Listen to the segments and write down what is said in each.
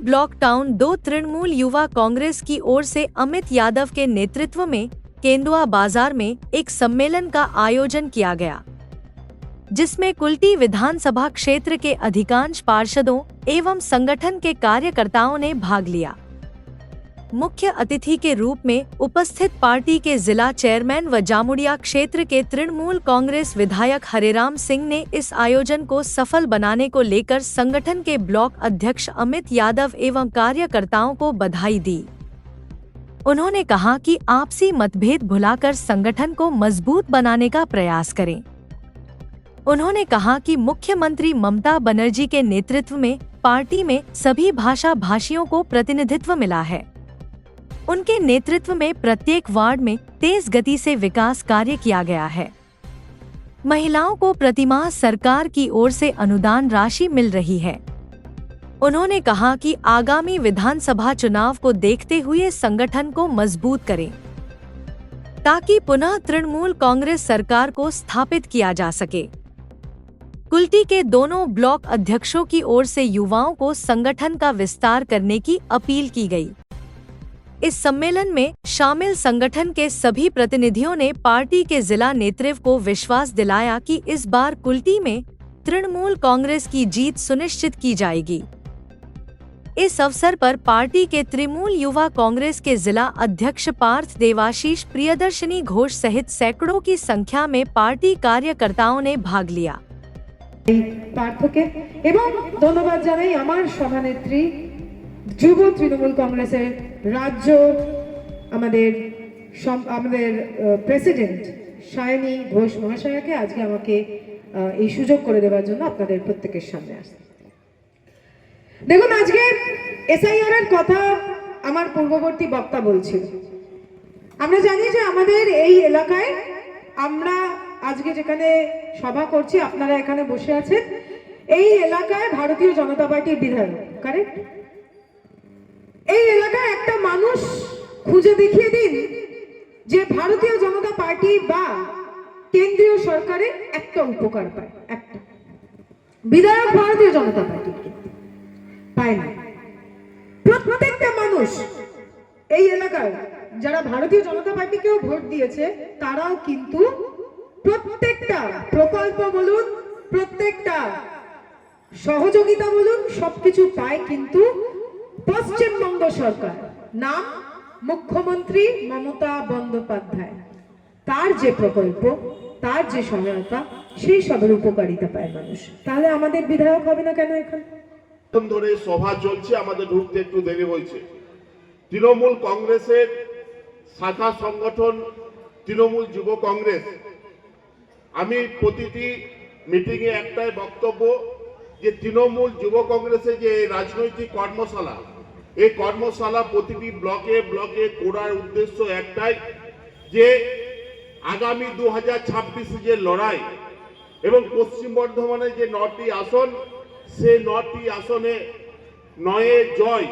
Block town 2 Trinamool युवा कांग्रेस की ओर से अमित यादव के नेतृत्व में केंदुआ बाजार में एक सम्मेलन का आयोजन किया गया, जिसमें कुल्टी विधानसभा क्षेत्र के अधिकांश पार्षदों एवं संगठन के कार्यकर्ताओं ने भाग लिया। मुख्य अतिथि के रूप में उपस्थित पार्टी के जिला चेयरमैन व जामुड़िया क्षेत्र के तृणमूल कांग्रेस विधायक हरेराम सिंह ने इस आयोजन को सफल बनाने को लेकर संगठन के ब्लॉक अध्यक्ष अमित यादव एवं कार्यकर्ताओं को बधाई दी। उन्होंने कहा कि आपसी मतभेद भुलाकर संगठन को मजबूत बनाने का प्रयास करें। उन्होंने कहा कि मुख्यमंत्री ममता बनर्जी के नेतृत्व में पार्टी में सभी भाषा भाषियों को प्रतिनिधित्व मिला है। उनके नेतृत्व में प्रत्येक वार्ड में तेज गति से विकास कार्य किया गया है। महिलाओं को प्रतिमाह सरकार की ओर से अनुदान राशि मिल रही है। उन्होंने कहा कि आगामी विधानसभा चुनाव को देखते हुए संगठन को मजबूत करें, ताकि पुनः तृणमूल कांग्रेस सरकार को स्थापित किया जा सके। कुल्टी के दोनों ब्लॉक अध्यक्षों की ओर से युवाओं को संगठन का विस्तार करने की अपील की गई। इस सम्मेलन में शामिल संगठन के सभी प्रतिनिधियों ने पार्टी के जिला नेतृत्व को विश्वास दिलाया कि इस बार कुल्टी में तृणमूल कांग्रेस की जीत सुनिश्चित की जाएगी। इस अवसर पर पार्टी के तृणमूल युवा कांग्रेस के जिला अध्यक्ष पार्थ देवाशीष, प्रियदर्शनी घोष सहित सैकड़ों की संख्या में पार्टी कार्यकर्ताओं ने भाग लिया। पार्थके एवं धन्यवाद জানাই আমার সভানেত্রী যুব তৃণমূল কংগ্রেসের রাজ্য আমাদের প্রেসিডেন্ট সায়নী ঘোষ মহাশয়কে আজকে আমাকে এই সুযোগ করে দেওয়ার জন্য আপনাদের প্রত্যেকের সামনে আসতে। দেখুন, আজকে এসআইআর এর কথা আমার পূর্ববর্তী বক্তা বলছিল। আমরা জানি যে আমাদের এই এলাকায় আমরা আজকে যেখানে সভা করছি, আপনারা এখানে বসে আছেন, এই এলাকায় ভারতীয় জনতা পার্টির বিধায়ক, কারেক্ট? এই এলাকায় একটা মানুষ খুঁজে দেখিয়ে দিন যে ভারতীয় জনতা পার্টি বা কেন্দ্রীয় সরকারের একটা উপকার পায়, একটা বিধায়ক ভারতীয় জনতা পার্টি পায় না। প্রত্যেকটা মানুষ এই এলাকায় যারা ভারতীয় জনতা পার্টিকেও ভোট দিয়েছে, তারাও কিন্তু প্রত্যেকটা প্রকল্প বলুন, প্রত্যেকটা সহযোগিতা বলুন, সবকিছু পায় কিন্তু পশ্চিমবঙ্গ সরকার, নাম মুখ্যমন্ত্রী মমতা বন্দ্যোপাধ্যায়, তার যে প্রকল্প, তার যে সহায়তা, সেই সবের উপকারিতা পায় মানুষ। তাহলে আমাদের বিধায়ক হবে না কেন? এখানে ধরে সভা চলছে, আমাদের ঢুকতে একটু দেরি হয়েছে। তৃণমূল কংগ্রেসের শাখা সংগঠন তৃণমূল যুব কংগ্রেস, আমি প্রতিটি মিটিংয়ে একটাই বক্তব্য যে তৃণমূল যুব কংগ্রেসের যে রাজনৈতিক কর্মশালা, এই কর্মশালা প্রতিটি ব্লকে ব্লকে করার উদ্দেশ্য একটাই যে আগামী 2026 যে লড়াই এবং পশ্চিম বর্ধমানের যে 9টি আসন, সেই 9টি আসনে 9 জয়,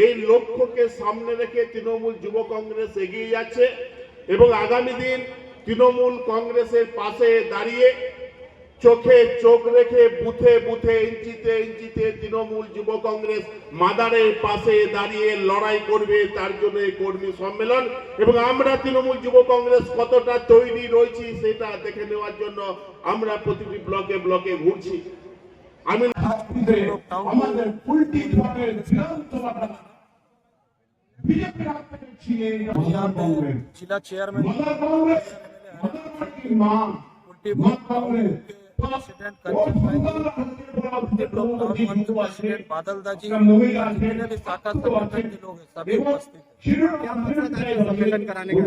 এই লক্ষ্যকে সামনে রেখে তৃণমূল যুব কংগ্রেস এগিয়ে যাচ্ছে এবং আগামী দিন তৃণমূল কংগ্রেসের পাশে দাঁড়িয়ে চোখে চোখ রেখে বুথে বুথে ইঞ্চিতে ইঞ্চিতে তৃণমূল যুব কংগ্রেস মাদারের পাশে দাঁড়িয়ে লড়াই করবে। তার জন্য এই কর্মী সম্মেলন এবং আমরা তৃণমূল যুব কংগ্রেস কতটা তৈরি রয়েছি সেটা দেখে নেওয়ার জন্য আমরা প্রতিটি ব্লকে ব্লকে ঘুরছি। আমি আমাদের কুল্টি ব্লকের বিধানসভা বিজেপির হাত থেকে ছিনিয়ে जिला चेयरमैन प्रेसिडेंट प्रेसिडेंट बादल दाजी, जितने भी शाखा संगठन के लोग हैं, सभी उपस्थित हैं। सम्मेलन कराने का